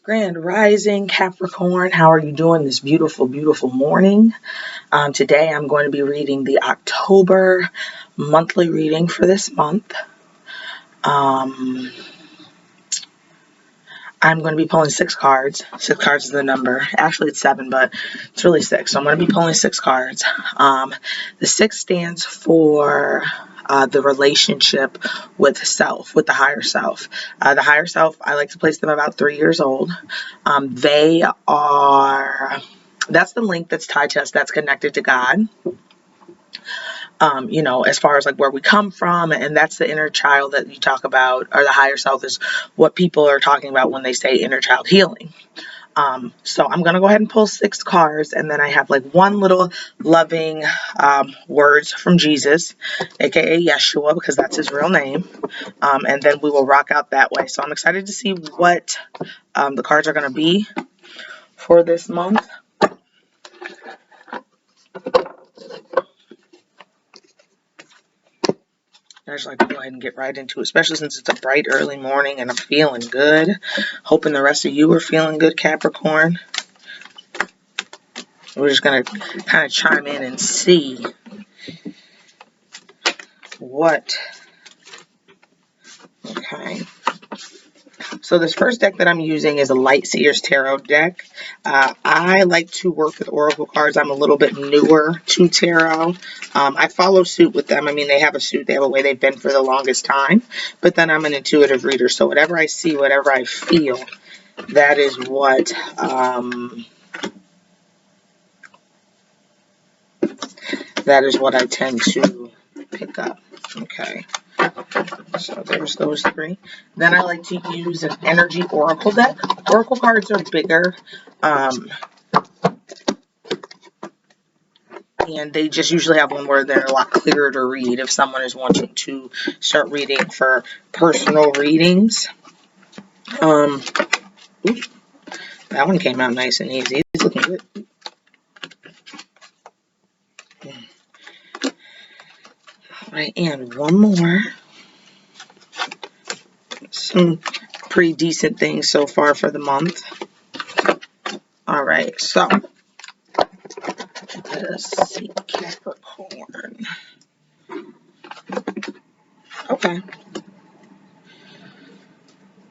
Grand Rising, Capricorn. How are you doing this beautiful, beautiful morning? Today I'm going to be reading the October monthly reading for this month. I'm going to be pulling 6 cards. 6 cards is the number. Actually, it's 7, but it's really 6. So I'm going to be pulling 6 cards. The 6 stands for the relationship with self, with the higher self. The higher self, I like to place them about 3 years old. That's the link that's tied to us, that's connected to God. As far as like where we come from, and that's the inner child that you talk about, or the higher self is what people are talking about when they say inner child healing. So I'm going to go ahead and pull 6 cards, and then I have like one little loving words from Jesus, aka Yeshua, because that's his real name. And then we will rock out that way. So I'm excited to see what the cards are going to be for this month. I just like to go ahead and get right into it, especially since it's a bright early morning and I'm feeling good. Hoping the rest of you are feeling good, Capricorn. We're just going to kind of chime in and see what. Okay. So this first deck that I'm using is a Light Seers Tarot deck. I like to work with Oracle cards. I'm a little bit newer to Tarot. I follow suit with them. I mean, they have a suit. They have a way they've been for the longest time. But then I'm an intuitive reader. So whatever I see, whatever I feel, that is what I tend to pick up. Okay. So there's those 3. Then I like to use an energy oracle deck. Oracle cards are bigger. And they just usually have one where they're a lot clearer to read if someone is wanting to start reading for personal readings. Oops, that one came out nice and easy. It's looking good. All right, and one more. Some pretty decent things so far for the month. All right, so let us see, Capricorn. Okay.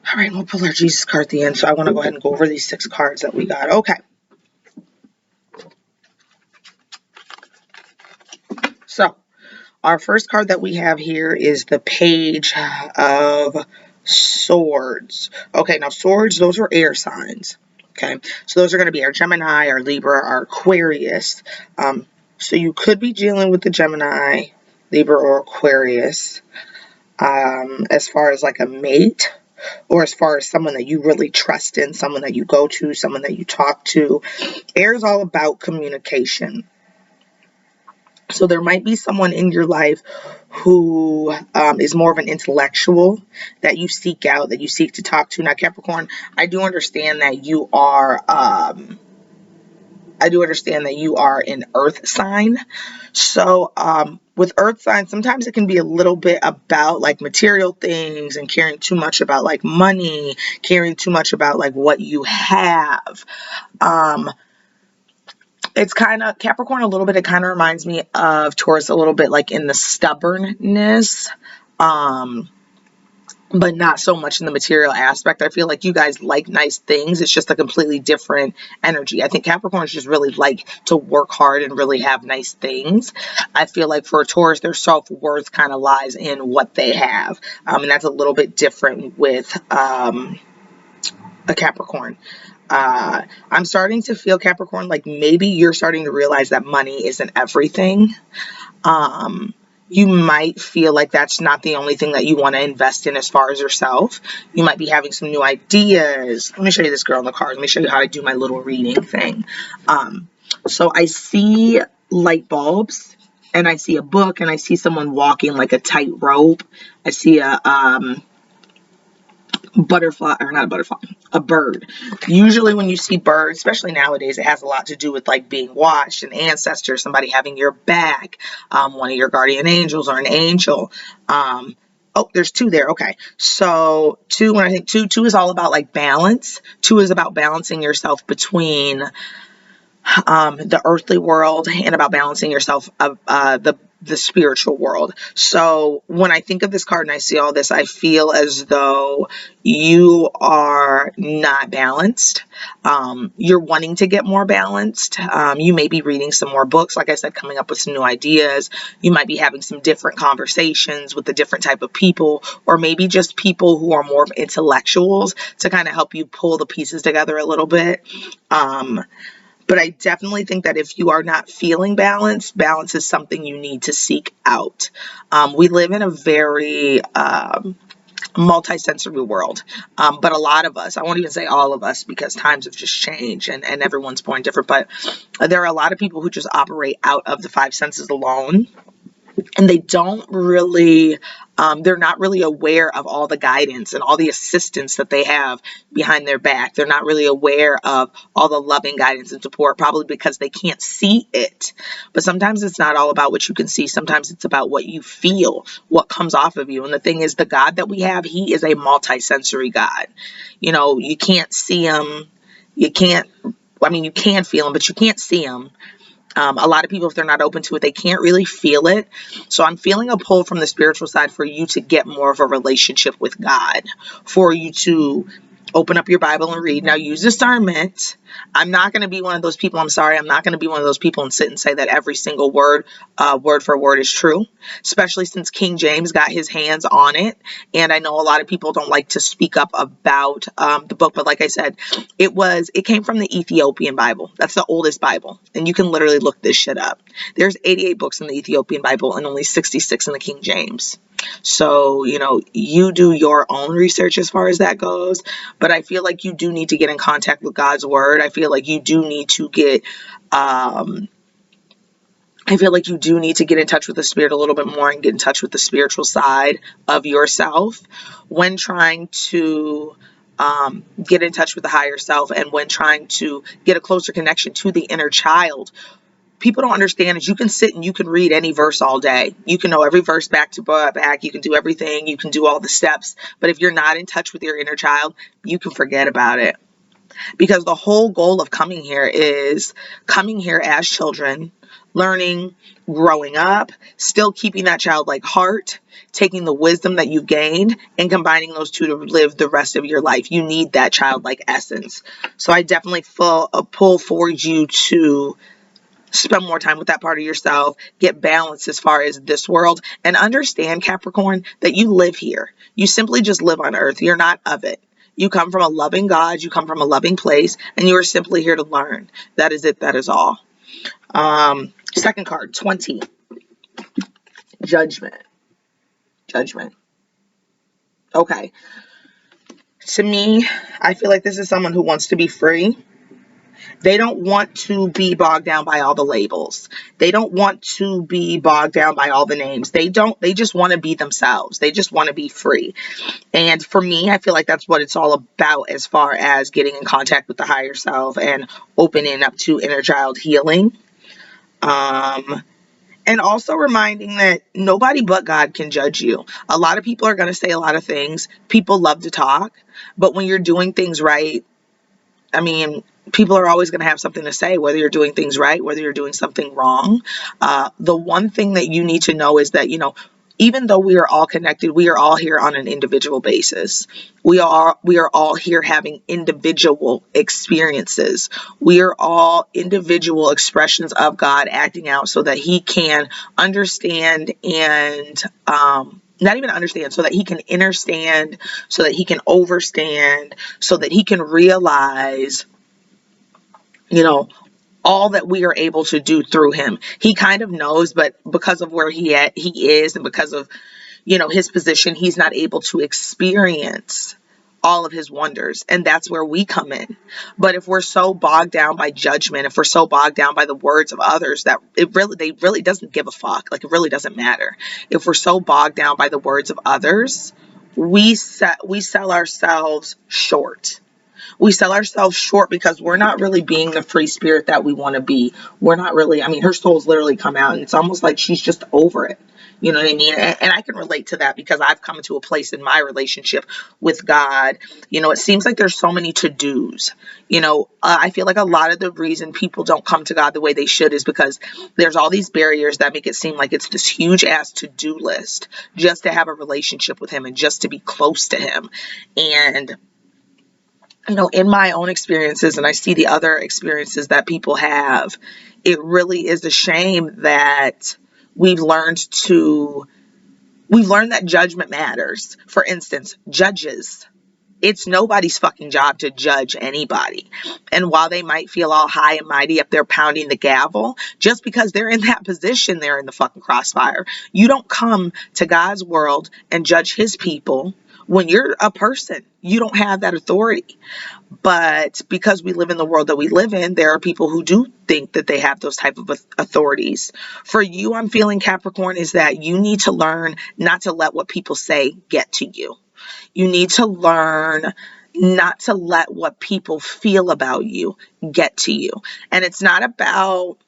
All right, we'll pull our Jesus card at the end, so I want to go ahead and go over these 6 cards that we got. Okay. So, our first card that we have here is the Page of Swords. Okay, now swords, those are air signs. Okay, so those are going to be our Gemini, our Libra, our Aquarius. So you could be dealing with the Gemini, Libra, or Aquarius as far as like a mate, or as far as someone that you really trust in, someone that you go to, someone that you talk to. Air is all about communication. So there might be someone in your life who is more of an intellectual that you seek out, that you seek to talk to. Now, Capricorn, I do understand that you are an earth sign. So with earth signs, sometimes it can be a little bit about like material things and caring too much about like money, caring too much about like what you have. It's kind of, Capricorn a little bit, it kind of reminds me of Taurus a little bit, like in the stubbornness, but not so much in the material aspect. I feel like you guys like nice things. It's just a completely different energy. I think Capricorns just really like to work hard and really have nice things. I feel like for Taurus, their self-worth kind of lies in what they have. And that's a little bit different with a Capricorn. I'm starting to feel, Capricorn, like maybe you're starting to realize that money isn't everything. You might feel like that's not the only thing that you want to invest in as far as yourself. You might be having some new ideas. Let me show you this girl in the cards. Let me show you how I do my little reading thing. So I see light bulbs, and I see a book, and I see someone walking like a tightrope. I see a a bird. Usually when you see birds, especially nowadays, it has a lot to do with like being watched, an ancestor, somebody having your back, one of your guardian angels or an angel. Oh, there's two there. Okay. So two, when I think two is all about like balance. Two is about balancing yourself between the earthly world and about balancing yourself of the spiritual world. So when I think of this card and I see all this, I feel as though you are not balanced. You're wanting to get more balanced. You may be reading some more books, like I said, coming up with some new ideas. You might be having some different conversations with a different type of people, or maybe just people who are more of intellectuals to kind of help you pull the pieces together a little bit. But I definitely think that if you are not feeling balanced, balance is something you need to seek out. We live in a very multi-sensory world, but a lot of us, I won't even say all of us because times have just changed and everyone's born different, but there are a lot of people who just operate out of the five senses alone. And they don't really, they're not really aware of all the guidance and all the assistance that they have behind their back. They're not really aware of all the loving guidance and support, probably because they can't see it. But sometimes it's not all about what you can see. Sometimes it's about what you feel, what comes off of you. And the thing is, the God that we have, he is a multi-sensory God. You know, you can't see him. You can't, I mean, you can feel him, but you can't see him. A lot of people, if they're not open to it, they can't really feel it. So I'm feeling a pull from the spiritual side for you to get more of a relationship with God, for you to open up your Bible and read. Now, use discernment. I'm not going to be one of those people. I'm sorry. I'm not going to be one of those people and sit and say that every single word, word for word is true, especially since King James got his hands on it. And I know a lot of people don't like to speak up about the book, but like I said, it came from the Ethiopian Bible. That's the oldest Bible. And you can literally look this shit up. There's 88 books in the Ethiopian Bible and only 66 in the King James. So, you know, you do your own research as far as that goes. But I feel like you do need to get in contact with God's word. I feel like you do need to get, I feel like you do need to get in touch with the spirit a little bit more and get in touch with the spiritual side of yourself when trying to get in touch with the higher self and when trying to get a closer connection to the inner child. People don't understand is you can sit and you can read any verse all day. You can know every verse back to back. You can do everything. You can do all the steps. But if you're not in touch with your inner child, you can forget about it. Because the whole goal of coming here is coming here as children, learning, growing up, still keeping that childlike heart, taking the wisdom that you've gained and combining those two to live the rest of your life. You need that childlike essence. So I definitely feel a pull for you to spend more time with that part of yourself, get balance as far as this world, and understand, Capricorn, that you live here. You simply just live on earth. You're not of it. You come from a loving God. You come from a loving place, and you are simply here to learn. That is it. That is all. Second card, 20. Judgment. Judgment. Okay. To me, I feel like this is someone who wants to be free. They don't want to be bogged down by all the labels. They don't want to be bogged down by all the names. They just want to be themselves. They just want to be free. And for me, I feel like that's what it's all about as far as getting in contact with the higher self and opening up to inner child healing. And also reminding that nobody but God can judge you. A lot of people are going to say a lot of things. People love to talk. But when you're doing things right, I mean, people are always going to have something to say, whether you're doing things right, whether you're doing something wrong. The one thing that you need to know is that, you know, even though we are all connected, we are all here on an individual basis. We are all here having individual experiences. We are all individual expressions of God acting out so that he can understand and, not even understand, so that he can understand, so that he can overstand, so that he can realize, you know, all that we are able to do through him. He kind of knows, but because of where he is and because of, you know, his position, he's not able to experience all of his wonders. And that's where we come in. But if we're so bogged down by judgment, if we're so bogged down by the words of others that they really doesn't give a fuck, like it really doesn't matter. If we're so bogged down by the words of others, we sell ourselves short. We sell ourselves short because we're not really being the free spirit that we want to be. We're not really, I mean, her soul's literally come out and it's almost like she's just over it. You know what I mean? And I can relate to that because I've come to a place in my relationship with God. You know, it seems like there's so many to-dos. You know, I feel like a lot of the reason people don't come to God the way they should is because there's all these barriers that make it seem like it's this huge ass to-do list just to have a relationship with him and just to be close to him. And you know, in my own experiences, and I see the other experiences that people have, it really is a shame that we've learned to, we've learned that judgment matters. For instance, judges. It's nobody's fucking job to judge anybody. And while they might feel all high and mighty up there pounding the gavel, just because they're in that position, they're in the fucking crossfire. You don't come to God's world and judge his people when you're a person. You don't have that authority. But because we live in the world that we live in, there are people who do think that they have those type of authorities. For you, I'm feeling, Capricorn, is that you need to learn not to let what people say get to you. You need to learn not to let what people feel about you get to you. And it's not about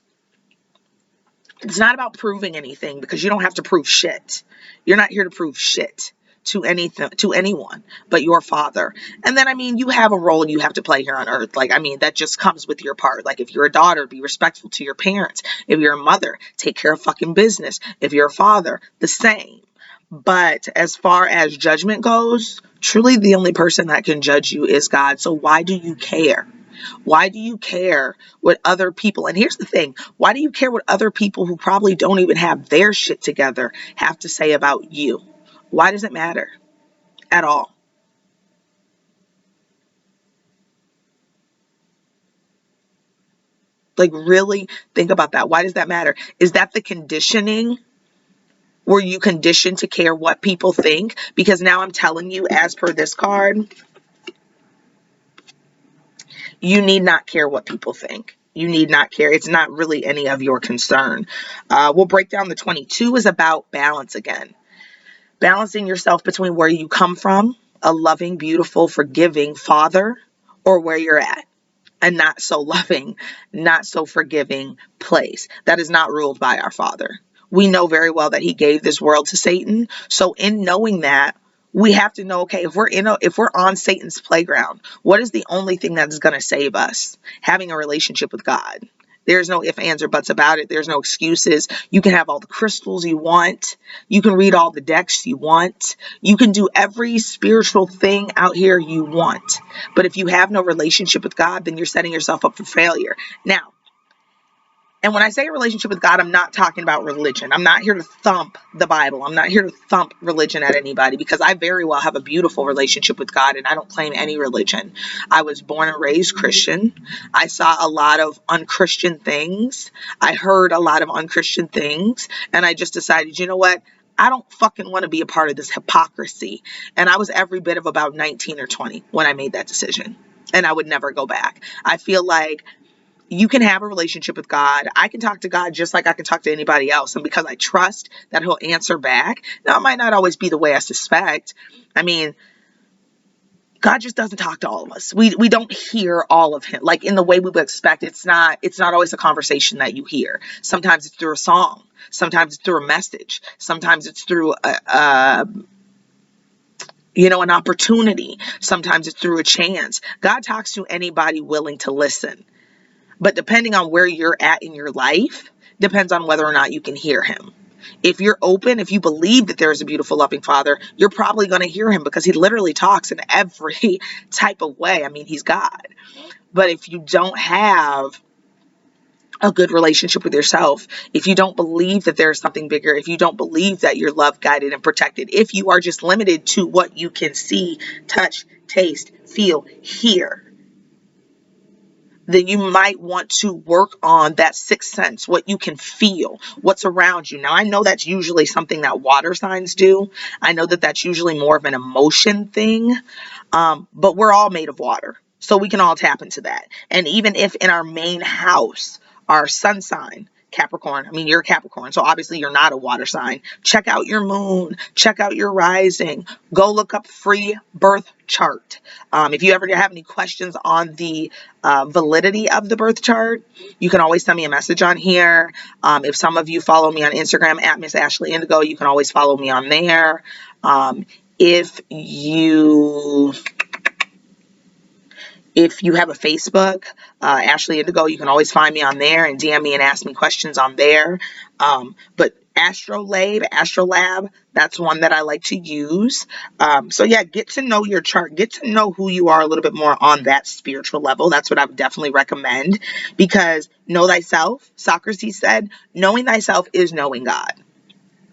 proving anything, because you don't have to prove shit. You're not here to prove shit to anything, to anyone but your father. And then, I mean, you have a role you have to play here on earth. Like, I mean, that just comes with your part. Like, if you're a daughter, be respectful to your parents. If you're a mother, take care of fucking business. If you're a father, the same. But as far as judgment goes, truly the only person that can judge you is God. So why do you care? Why do you care what other people, and here's the thing, why do you care what other people who probably don't even have their shit together have to say about you? Why does it matter at all? Like, really think about that. Why does that matter? Is that the conditioning? Were you conditioned to care what people think? Because now I'm telling you, as per this card, you need not care what people think. You need not care. It's not really any of your concern. We'll break down the 22 is about balance again. Balancing yourself between where you come from, a loving, beautiful, forgiving father, or where you're at, a not so loving, not so forgiving place that is not ruled by our Father. We know very well that he gave this world to Satan. So in knowing that, we have to know, okay, if we're on Satan's playground, what is the only thing that is going to save us? Having a relationship with God. There's no ifs, ands, or buts about it. There's no excuses. You can have all the crystals you want. You can read all the decks you want. You can do every spiritual thing out here you want. But if you have no relationship with God, then you're setting yourself up for failure. Now, and when I say a relationship with God, I'm not talking about religion. I'm not here to thump the Bible. I'm not here to thump religion at anybody, because I very well have a beautiful relationship with God and I don't claim any religion. I was born and raised Christian. I saw a lot of unchristian things. I heard a lot of unchristian things. And I just decided, you know what? I don't fucking want to be a part of this hypocrisy. And I was every bit of about 19 or 20 when I made that decision. And I would never go back. I feel like you can have a relationship with God. I can talk to God just like I can talk to anybody else. And because I trust that he'll answer back, now it might not always be the way I suspect. I mean, God just doesn't talk to all of us. We don't hear all of him like in the way we would expect. It's not always a conversation that you hear. Sometimes it's through a song. Sometimes it's through a message. Sometimes it's through an opportunity. Sometimes it's through a chance. God talks to anybody willing to listen. But depending on where you're at in your life, depends on whether or not you can hear him. If you're open, if you believe that there is a beautiful, loving Father, you're probably going to hear him, because he literally talks in every type of way. I mean, he's God. But if you don't have a good relationship with yourself, if you don't believe that there's something bigger, if you don't believe that you're loved, guided, and protected, if you are just limited to what you can see, touch, taste, feel, hear, then you might want to work on that sixth sense, what you can feel, what's around you. Now, I know that's usually something that water signs do. I know that that's usually more of an emotion thing, but we're all made of water, so we can all tap into that. And even if in our main house, our sun sign Capricorn. I mean, you're a Capricorn, so obviously you're not a water sign. Check out your moon. Check out your rising. Go look up free birth chart. If you ever have any questions on the validity of the birth chart, you can always send me a message on here. If some of you follow me on Instagram at Miss Ashley Indigo, you can always follow me on there. If you have a Facebook, Ashley Indigo, you can always find me on there and DM me and ask me questions on there. But Astrolab, that's one that I like to use. So yeah, get to know your chart, get to know who you are a little bit more on that spiritual level. That's what I would definitely recommend, because know thyself, Socrates said, knowing thyself is knowing God.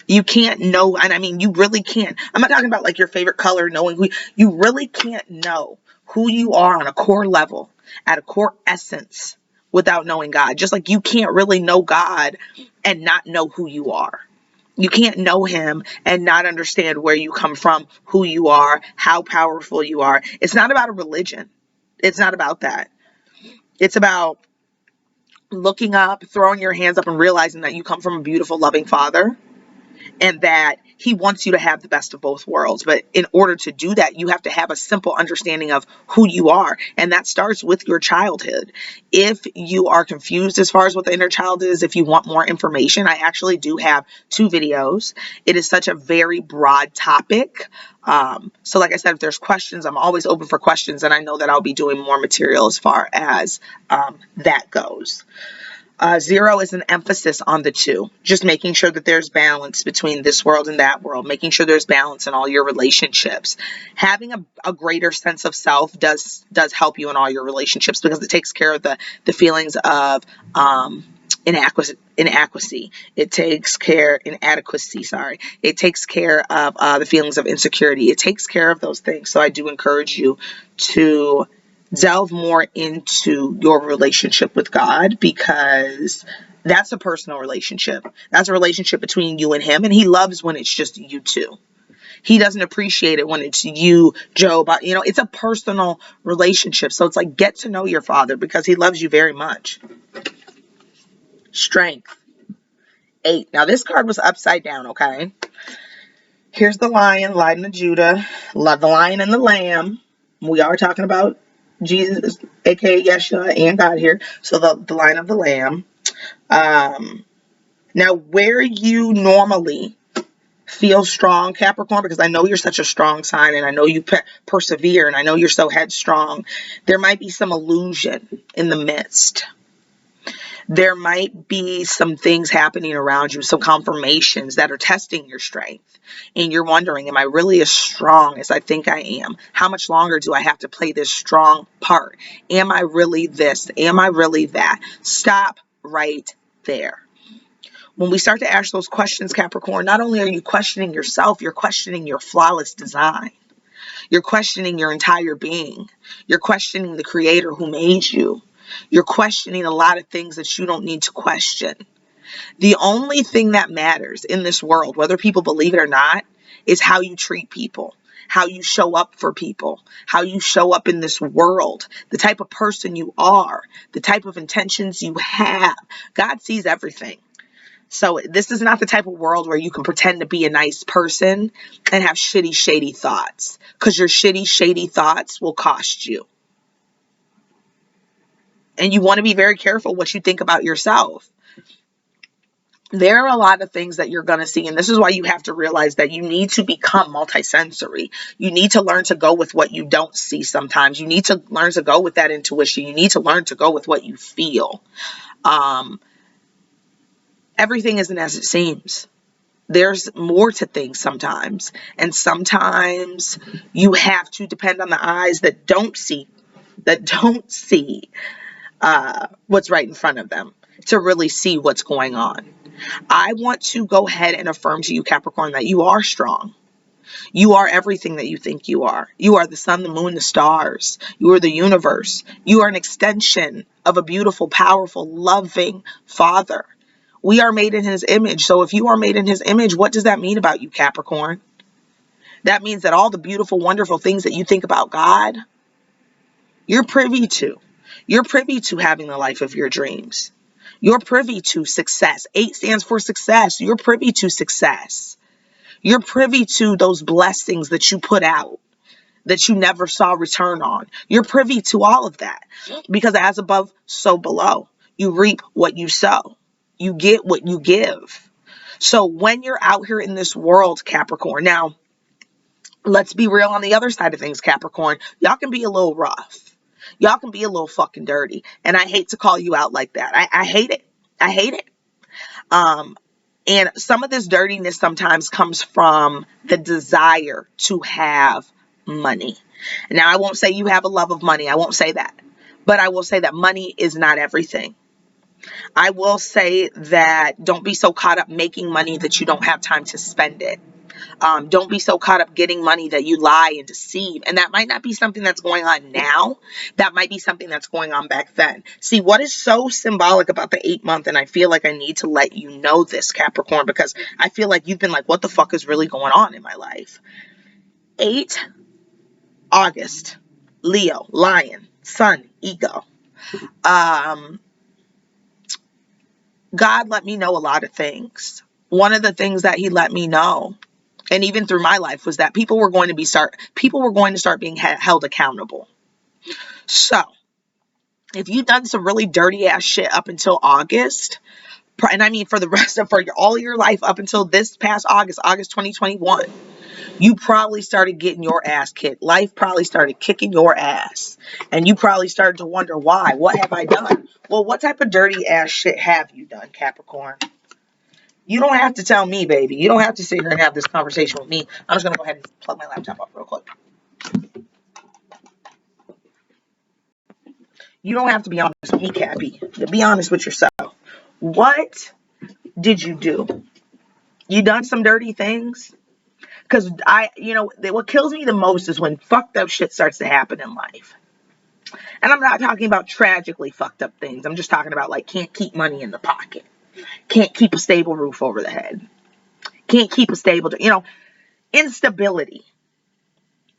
You can't know, and I mean, you really can't. I'm not talking about like your favorite color, knowing who you really can't know who you are on a core level, at a core essence, without knowing God. Just like you can't really know God and not know who you are. You can't know him and not understand where you come from, who you are, how powerful you are. It's not about a religion. It's not about that. It's about looking up, throwing your hands up, and realizing that you come from a beautiful, loving Father, and that he wants you to have the best of both worlds. But in order to do that, you have to have a simple understanding of who you are. And that starts with your childhood. If you are confused as far as what the inner child is, if you want more information, I actually do have 2 videos. It is such a very broad topic. So like I said, if there's questions, I'm always open for questions. And I know that I'll be doing more material as far as that goes. 0 is an emphasis on the 2, just making sure that there's balance between this world and that world, making sure there's balance in all your relationships. Having a greater sense of self does help you in all your relationships, because it takes care of the feelings of inadequacy. It takes care It takes care of the feelings of insecurity. It takes care of those things. So I do encourage you to delve more into your relationship with God, because that's a personal relationship. That's a relationship between you and him, and he loves when it's just you two. He doesn't appreciate it when it's you, Joe, but it's a personal relationship. So it's like, get to know your Father, because he loves you very much. Strength. 8. Now this card was upside down, okay? Here's the Lion of Judah, the Lion and the Lamb. We are talking about Jesus, aka Yeshua, and God here. So the Lion of the Lamb. Now, where you normally feel strong, Capricorn, because I know you're such a strong sign, and I know you persevere, and I know you're so headstrong, there might be some illusion in the midst. There might be some things happening around you, some confirmations that are testing your strength. And you're wondering, am I really as strong as I think I am? How much longer do I have to play this strong part? Am I really this? Am I really that? Stop right there. When we start to ask those questions, Capricorn, not only are you questioning yourself, you're questioning your flawless design. You're questioning your entire being. You're questioning the Creator who made you. You're questioning a lot of things that you don't need to question. The only thing that matters in this world, whether people believe it or not, is how you treat people, how you show up for people, how you show up in this world, the type of person you are, the type of intentions you have. God sees everything. So this is not the type of world where you can pretend to be a nice person and have shitty, shady thoughts, because your shitty, shady thoughts will cost you. And you want to be very careful what you think about yourself. There are a lot of things that you're going to see, and this is why you have to realize that you need to become multisensory. You need to learn to go with what you don't see sometimes. You need to learn to go with that intuition. You need to learn to go with what you feel. Everything isn't as it seems. There's more to things sometimes, and sometimes you have to depend on the eyes that don't see what's right in front of them to really see what's going on. I want to go ahead and affirm to you, Capricorn, that you are strong. You are everything that you think you are. You are the sun, the moon, the stars. You are the universe. You are an extension of a beautiful, powerful, loving Father. We are made in his image. So if you are made in his image, what does that mean about you, Capricorn? That means that all the beautiful, wonderful things that you think about God, you're privy to. You're privy to having the life of your dreams. You're privy to success. 8 stands for success. You're privy to success. You're privy to those blessings that you put out that you never saw return on. You're privy to all of that, because as above, so below. You reap what you sow. You get what you give. So when you're out here in this world, Capricorn, now let's be real on the other side of things, Capricorn, y'all can be a little rough. Y'all can be a little fucking dirty. And I hate to call you out like that. I hate it. I hate it. And some of this dirtiness sometimes comes from the desire to have money. Now, I won't say you have a love of money. I won't say that. But I will say that money is not everything. I will say that don't be so caught up making money that you don't have time to spend it. Don't be so caught up getting money that you lie and deceive. And that might not be something that's going on now. That might be something that's going on back then. See, what is so symbolic about the 8-month, and I feel like I need to let you know this, Capricorn, because I feel like you've been like, what the fuck is really going on in my life? 8, August, Leo, Lion, Sun, Ego. God let me know a lot of things. One of the things that he let me know, and even through my life, was that people were going to start being held accountable. So if you've done some really dirty ass shit up until August, and I mean for all your life up until this past August 2021, you probably started getting your ass kicked. Life probably started kicking your ass. And you probably started to wonder why. What have I done? Well, what type of dirty ass shit have you done, Capricorn? You don't have to tell me, baby. You don't have to sit here and have this conversation with me. I'm just going to go ahead and plug my laptop up real quick. You don't have to be honest with me, Cappy. Be honest with yourself. What did you do? You done some dirty things? Because what kills me the most is when fucked up shit starts to happen in life. And I'm not talking about tragically fucked up things. I'm just talking about like can't keep money in the pocket. Can't keep a stable roof over the head. Can't keep a stable, instability.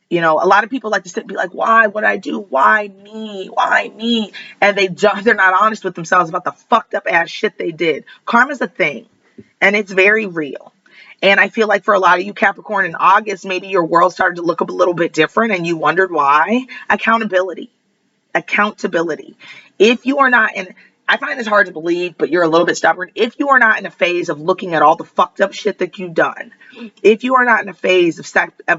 A lot of people like to sit and be like, why would I do? Why me? Why me? And they're not honest with themselves about the fucked up ass shit they did. Karma's a thing, and it's very real. And I feel like for a lot of you Capricorn in August, maybe your world started to look a little bit different and you wondered why. Accountability. If you are not in, I find this hard to believe, but you're a little bit stubborn. If you are not in a phase of looking at all the fucked up shit that you've done, if you are not in a phase of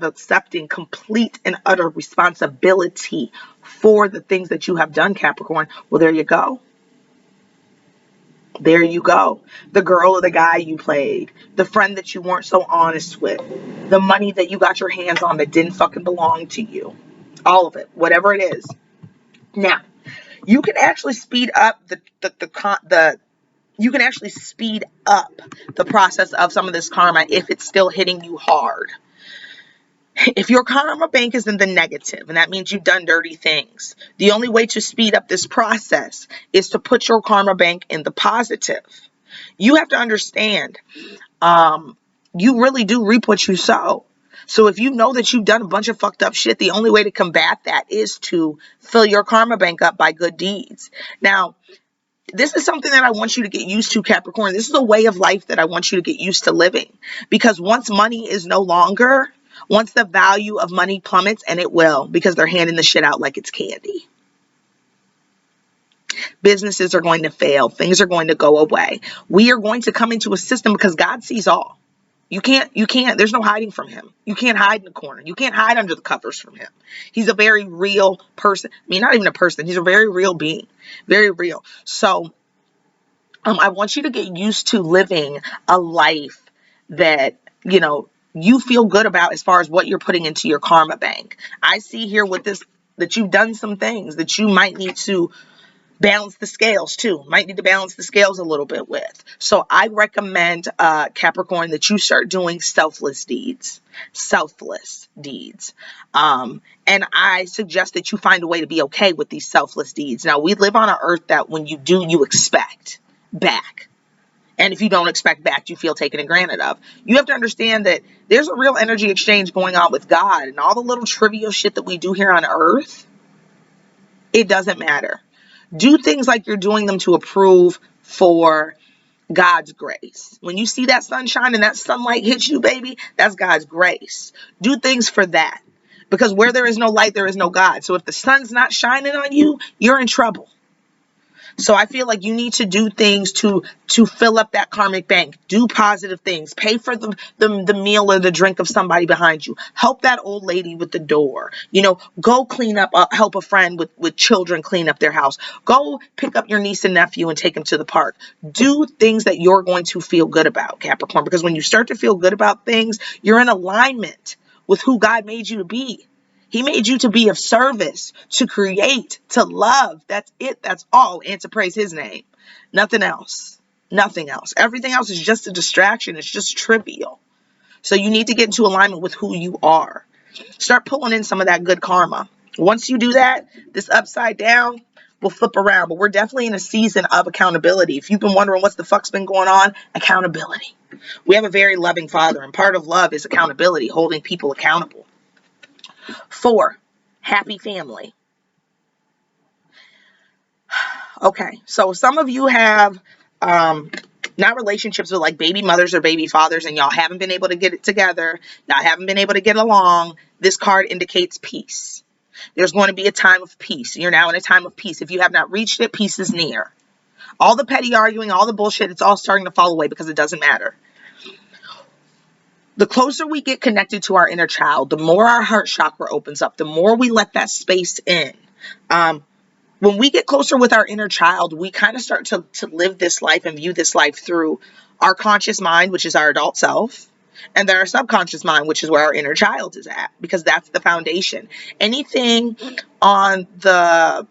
accepting complete and utter responsibility for the things that you have done, Capricorn, well, there you go. There you go. The girl or the guy you played, the friend that you weren't so honest with, the money that you got your hands on that didn't fucking belong to you, all of it, whatever it is. Now, you can actually speed up the process of some of this karma if it's still hitting you hard. If your karma bank is in the negative, and that means you've done dirty things, the only way to speed up this process is to put your karma bank in the positive. You have to understand, you really do reap what you sow. So if you know that you've done a bunch of fucked up shit, the only way to combat that is to fill your karma bank up by good deeds. Now, this is something that I want you to get used to, Capricorn. This is a way of life that I want you to get used to living. Because once the value of money plummets, and it will, because they're handing the shit out like it's candy. Businesses are going to fail. Things are going to go away. We are going to come into a system because God sees all. You can't, there's no hiding from him. You can't hide in the corner. You can't hide under the covers from him. He's a very real person. I mean, not even a person. He's a very real being. Very real. So I want you to get used to living a life that, you feel good about as far as what you're putting into your karma bank. I see here with this, that you've done some things that you might need to balance the scales too. Might need to balance the scales a little bit with. So I recommend, Capricorn, that you start doing selfless deeds. And I suggest that you find a way to be okay with these selfless deeds. Now, we live on an earth that when you do, you expect back. And if you don't expect back, you feel taken and granted of. You have to understand that there's a real energy exchange going on with God, and all the little trivial shit that we do here on earth, it doesn't matter. Do things like you're doing them to approve for God's grace. When you see that sunshine and that sunlight hits you, baby, that's God's grace. Do things for that. Because where there is no light, there is no God. So if the sun's not shining on you, you're in trouble. So I feel like you need to do things to fill up that karmic bank. Do positive things. Pay for the meal or the drink of somebody behind you. Help that old lady with the door. You know, go clean up, help a friend with children clean up their house. Go pick up your niece and nephew and take them to the park. Do things that you're going to feel good about, Capricorn, because when you start to feel good about things, you're in alignment with who God made you to be. He made you to be of service, to create, to love. That's it. That's all. And to praise his name. Nothing else. Nothing else. Everything else is just a distraction. It's just trivial. So you need to get into alignment with who you are. Start pulling in some of that good karma. Once you do that, this upside down will flip around. But we're definitely in a season of accountability. If you've been wondering what's the fuck's been going on, accountability. We have a very loving Father, and part of love is accountability, holding people accountable. 4, happy family. Okay, so some of you have not relationships with like baby mothers or baby fathers, and y'all haven't been able to get it together. Y'all haven't been able to get along. This card indicates peace. There's going to be a time of peace. You're now in a time of peace. If you have not reached it, peace is near. All the petty arguing, all the bullshit, it's all starting to fall away because it doesn't matter. The closer we get connected to our inner child, the more our heart chakra opens up, the more we let that space in. When we get closer with our inner child, we kind of start to live this life and view this life through our conscious mind, which is our adult self, and then our subconscious mind, which is where our inner child is at, because that's the foundation. Anything on the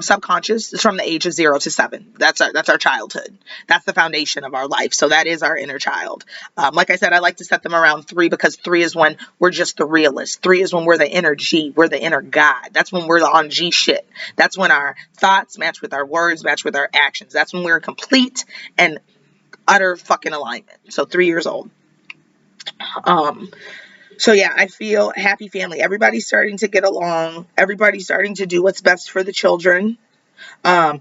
subconscious is from the age of 0 to 7. That's our childhood. That's the foundation of our life. So that is our inner child. Like I said, I like to set them around 3 because 3 is when we're just the realist. 3 is when we're the inner G. We're the inner God. That's when we're on G shit. That's when our thoughts match with our words, match with our actions. That's when we're in complete and utter fucking alignment. So 3 years old. So yeah, I feel happy family. Everybody's starting to get along. Everybody's starting to do what's best for the children. I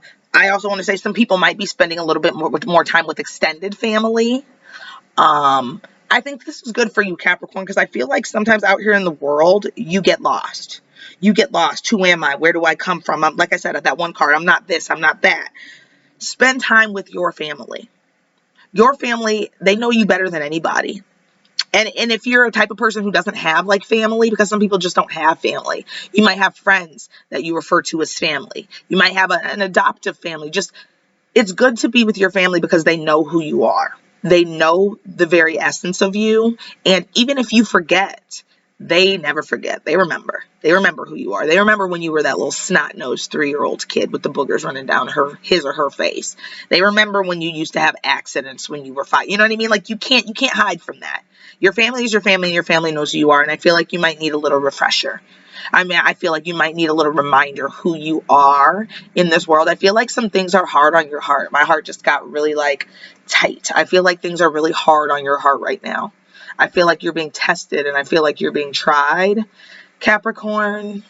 also want to say some people might be spending a little bit more time with extended family. I think this is good for you, Capricorn, because I feel like sometimes out here in the world, you get lost. You get lost. Who am I? Where do I come from? Like I said, at that one card, I'm not this, I'm not that. Spend time with your family. Your family, they know you better than anybody. And if you're a type of person who doesn't have like family, because some people just don't have family, you might have friends that you refer to as family. You might have an adoptive family. Just, it's good to be with your family because they know who you are. They know the very essence of you. And even if you forget, they never forget. They remember. They remember who you are. They remember when you were that little snot-nosed 3-year-old kid with the boogers running down his or her face. They remember when you used to have accidents when you were 5. You know what I mean? Like you can't hide from that. Your family is your family, and your family knows who you are. And I feel like you might need a little refresher. I mean, I feel like you might need a little reminder who you are in this world. I feel like some things are hard on your heart. My heart just got really like tight. I feel like things are really hard on your heart right now. I feel like you're being tested, and I feel like you're being tried, Capricorn.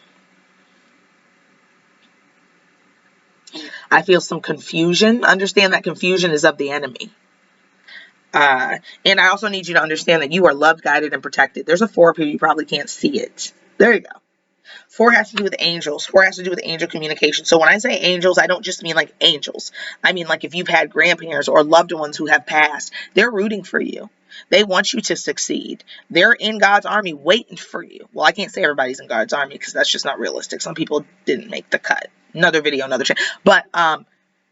I feel some confusion. Understand that confusion is of the enemy. And I also need you to understand that you are loved, guided, and protected. There's a 4 up here. You probably can't see it. There you go. 4 has to do with angels. 4 has to do with angel communication. So when I say angels, I don't just mean like angels. I mean like if you've had grandparents or loved ones who have passed, they're rooting for you. They want you to succeed. They're in God's army waiting for you. Well, I can't say everybody's in God's army because that's just not realistic. Some people didn't make the cut. Another video, another channel. But,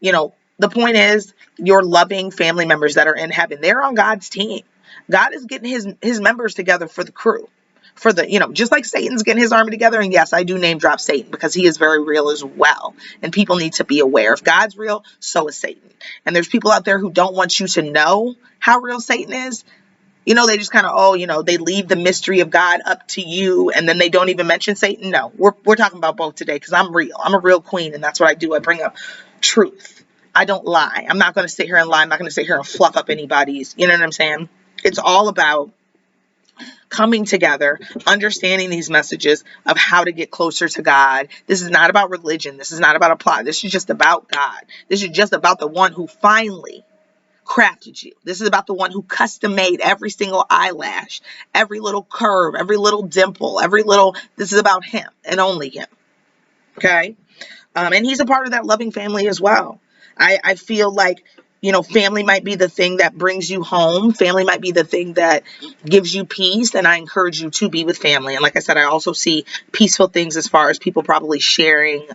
you know, the point is your loving family members that are in heaven, they're on God's team. God is getting his members together for the crew. For the, you know, just like Satan's getting his army together. And yes, I do name drop Satan because he is very real as well. And people need to be aware. If God's real, so is Satan. And there's people out there who don't want you to know how real Satan is. You know, they just kind of, oh, you know, they leave the mystery of God up to you. And then they don't even mention Satan. No, we're talking about both today because I'm real. I'm a real queen. And that's what I do. I bring up truth. I don't lie. I'm not going to sit here and lie. I'm not going to sit here and fluff up anybody's. You know what I'm saying? It's all about coming together, understanding these messages of how to get closer to God. This is not about religion. This is not about a plot. This is just about God. This is just about the one who finally crafted you. This is about the one who custom made every single eyelash, every little curve, every little dimple, this is about him and only him. Okay. And he's a part of that loving family as well. I feel like, family might be the thing that brings you home. Family might be the thing that gives you peace. And I encourage you to be with family. And like I said, I also see peaceful things as far as people probably sharing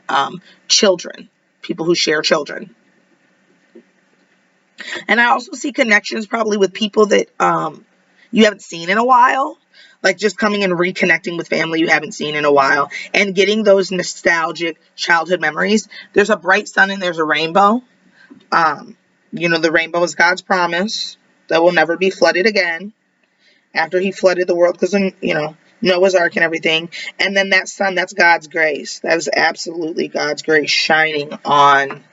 children, people who share children. And I also see connections probably with people that you haven't seen in a while. Like just coming and reconnecting with family you haven't seen in a while and getting those nostalgic childhood memories. There's a bright sun and there's a rainbow. The rainbow is God's promise that will never be flooded again after he flooded the world because, Noah's Ark and everything. And then that sun, that's God's grace. That is absolutely God's grace shining on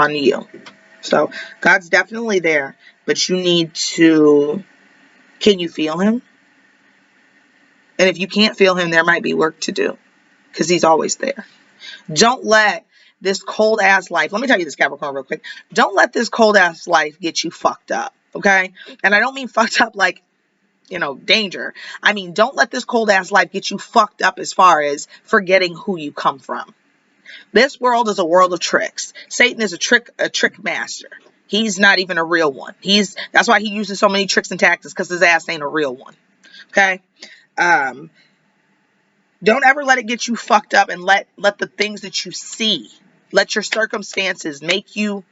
you. So God's definitely there, but you need to, can you feel him? And if you can't feel him, there might be work to do because he's always there. Don't let this cold ass life, let me tell you this, Capricorn, real quick. Don't let this cold ass life get you fucked up. Okay. And I don't mean fucked up like, danger. I mean, don't let this cold ass life get you fucked up as far as forgetting who you come from. This world is a world of tricks. Satan is a trick master. He's not even a real one. That's why he uses so many tricks and tactics because his ass ain't a real one. Okay. Don't ever let it get you fucked up and let the things that you see, let your circumstances make you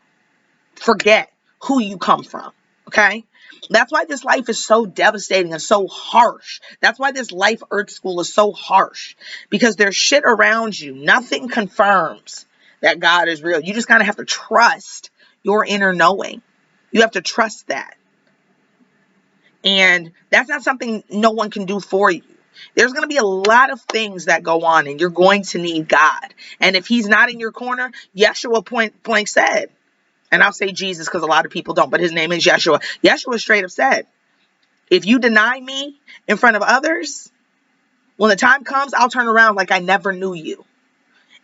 forget who you come from. Okay. That's why this life is so devastating and so harsh. That's why this life Earth school is so harsh because there's shit around you. Nothing confirms that God is real. You just kind of have to trust your inner knowing. You have to trust that. And that's not something no one can do for you. There's going to be a lot of things that go on and you're going to need God. And if he's not in your corner, Yeshua point blank said, and I'll say Jesus because a lot of people don't, but his name is Yeshua. Yeshua straight up said, if you deny me in front of others, when the time comes, I'll turn around like I never knew you.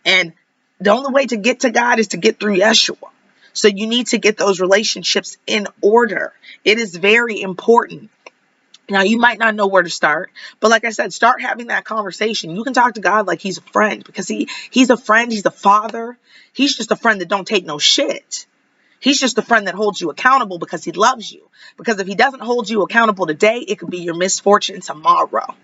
And the only way to get to God is to get through Yeshua. So you need to get those relationships in order. It is very important. Now, you might not know where to start, but like I said, start having that conversation. You can talk to God like he's a friend because he's a friend. He's a father. He's just a friend that don't take no shit. He's just a friend that holds you accountable because he loves you. Because if he doesn't hold you accountable today, it could be your misfortune tomorrow.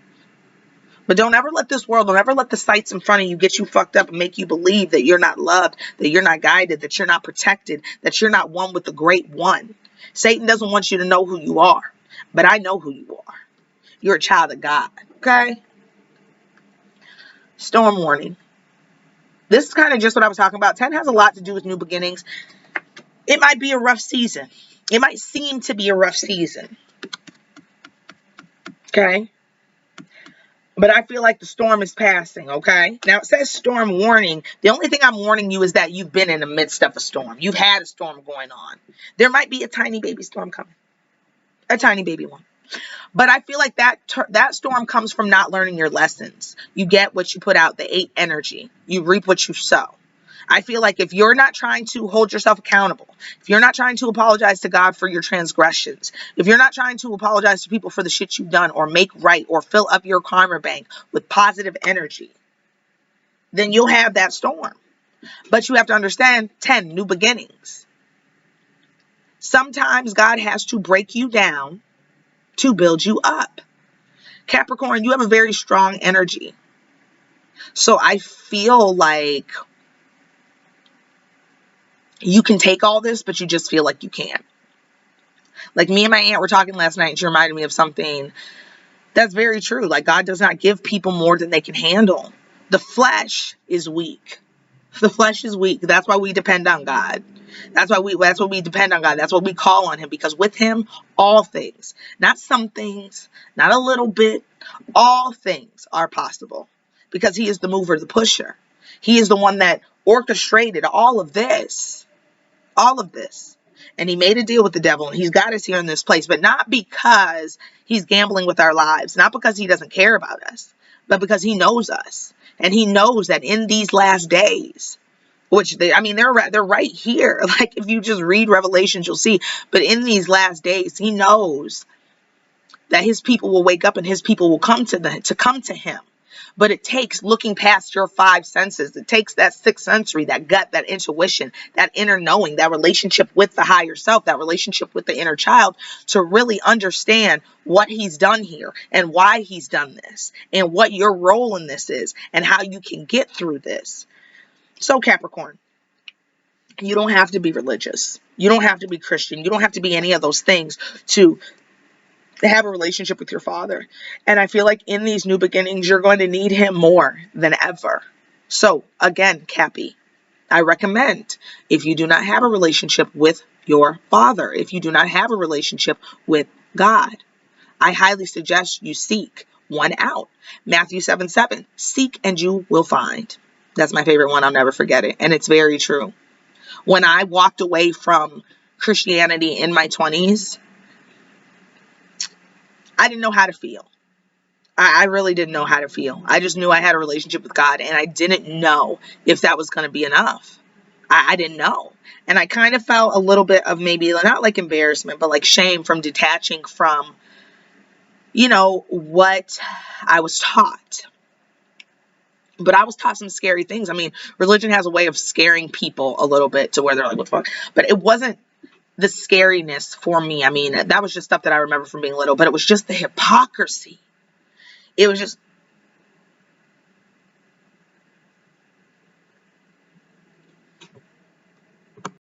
But don't ever let this world, don't ever let the sights in front of you get you fucked up and make you believe that you're not loved, that you're not guided, that you're not protected, that you're not one with the great one. Satan doesn't want you to know who you are, but I know who you are. You're a child of God, okay? Storm warning. This is kind of just what I was talking about. 10 has a lot to do with new beginnings. It might be a rough season. It might seem to be a rough season. Okay? But I feel like the storm is passing, okay? Now, it says storm warning. The only thing I'm warning you is that you've been in the midst of a storm. You've had a storm going on. There might be a tiny baby storm coming. A tiny baby one. But I feel like that storm comes from not learning your lessons. You get what you put out, the 8 energy. You reap what you sow. I feel like if you're not trying to hold yourself accountable, if you're not trying to apologize to God for your transgressions, if you're not trying to apologize to people for the shit you've done or make right or fill up your karma bank with positive energy, then you'll have that storm. But you have to understand 10 new beginnings. Sometimes God has to break you down to build you up. Capricorn, you have a very strong energy. So I feel like you can take all this, but you just feel like you can't. Like me and my aunt were talking last night and she reminded me of something that's very true. Like God does not give people more than they can handle. The flesh is weak. The flesh is weak. That's why we depend on God. That's what we depend on God. That's what we call on him because with him, all things, not some things, not a little bit, all things are possible because he is the mover, the pusher. He is the one that orchestrated all of this. All of this. and he made a deal with the devil, and he's got us here in this place, but not because he's gambling with our lives, not because he doesn't care about us, but because he knows us. And he knows that in these last days, which they're right here. Like, if you just read Revelations, you'll see. But in these last days, he knows that his people will wake up and his people will come to him. But it takes looking past your five senses. It takes that sixth sensory, that gut, that intuition, that inner knowing, that relationship with the higher self, that relationship with the inner child, to really understand what he's done here and why he's done this and what your role in this is and how you can get through this. So, Capricorn, you don't have to be religious. You don't have to be Christian. You don't have to be any of those things to have a relationship with your father. And I feel like in these new beginnings, you're going to need him more than ever. So again, Cappy, I recommend, if you do not have a relationship with your father, if you do not have a relationship with God, I highly suggest you seek one out. Matthew 7:7, seek and you will find. That's my favorite one. I'll never forget it. And it's very true. When I walked away from Christianity in my 20s, I didn't know how to feel. I really didn't know how to feel. I just knew I had a relationship with God, and I didn't know if that was going to be enough. I didn't know. And I kind of felt a little bit of maybe not like embarrassment, but like shame from detaching from, what I was taught. But I was taught some scary things. I mean, religion has a way of scaring people a little bit to where they're like, what the fuck? But it wasn't the scariness for me. I mean, that was just stuff that I remember from being little, but it was just the hypocrisy. It was just